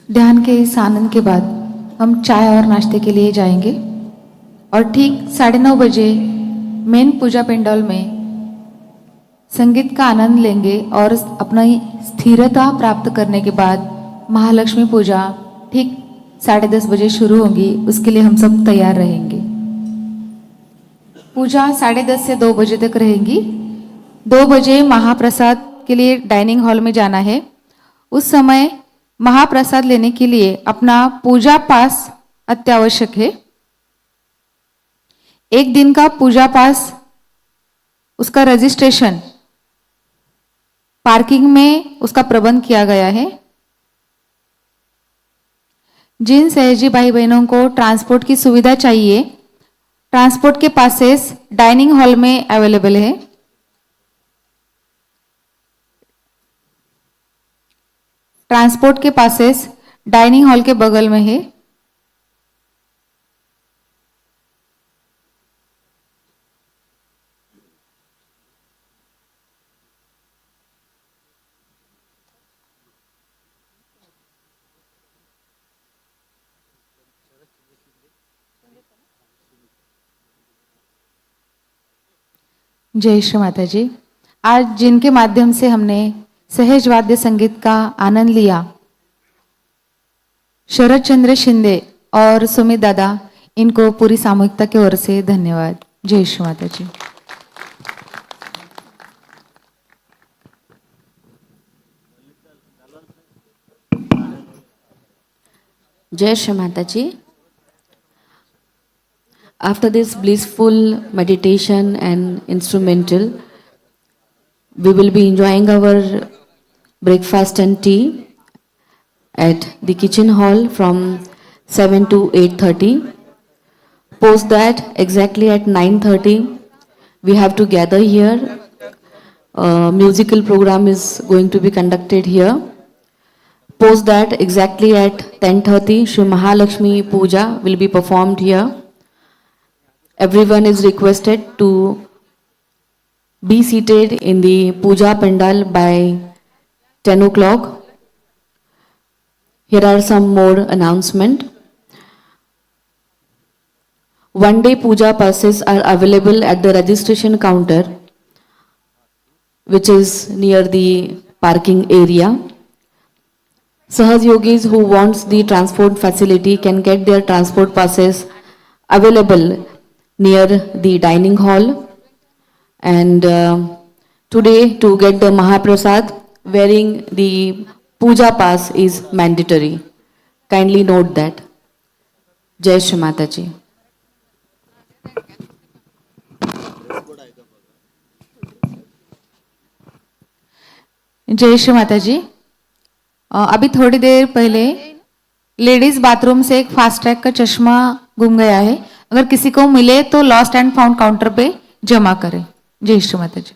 ध्यान के इस आनंद के बाद हम चाय और नाश्ते के लिए जाएंगे और ठीक 9:30 बजे मेन पूजा पेंडॉल में संगीत का आनंद लेंगे और अपना स्थिरता प्राप्त करने के बाद महालक्ष्मी पूजा ठीक 10:30 बजे शुरू होगी। उसके लिए हम सब तैयार रहेंगे। पूजा 10:30 से 2 बजे तक रहेगी। 2 बजे महाप्रसाद के लिए डाइनिंग हॉल में जाना है। उस समय महाप्रसाद लेने के लिए अपना पूजा पास अत्यावश्यक है। 1 दिन का पूजा पास, उसका रजिस्ट्रेशन पार्किंग में उसका प्रबंध किया गया है। जिन सहजी भाई बहनों को ट्रांसपोर्ट की सुविधा चाहिए, ट्रांसपोर्ट के पासेस डाइनिंग हॉल में अवेलेबल है। ट्रांसपोर्ट के पासेस डाइनिंग हॉल के बगल में है। जय श्री माता जी। आज जिनके माध्यम से हमने सहज वाद्य संगीत का आनंद लिया। शरद चंद्र शिंदे और सुमित दादा, इनको पूरी सामूहिकता की ओर से धन्यवाद। जय श्री माता जी। Jai Shri Mataji. After this blissful meditation and instrumental, we will be enjoying our breakfast and tea at the kitchen hall from 7 to 8:30. Post that, exactly at 9:30, we have to gather here. A musical program is going to be conducted here. Post that, exactly at 10:30, Shri Mahalakshmi Puja will be performed here. Everyone is requested to be seated in the Puja Pandal by 10 o'clock. Here are some more announcements. One-day Puja passes are available at the registration counter, which is near the parking area. Sahaj Yogis who wants the transport facility can get their transport passes available near the dining hall. And today, to get the Mahaprasad, wearing the Puja pass is mandatory. Kindly note that. Jai Shri Mataji. जय श्री माता जी। अभी थोड़ी देर पहले ladies bathroom से एक fast track का चश्मा गुम गया है। अगर किसी को मिले तो लॉस्ट एंड फाउंड काउंटर पे जमा करें। जय श्री माता जी।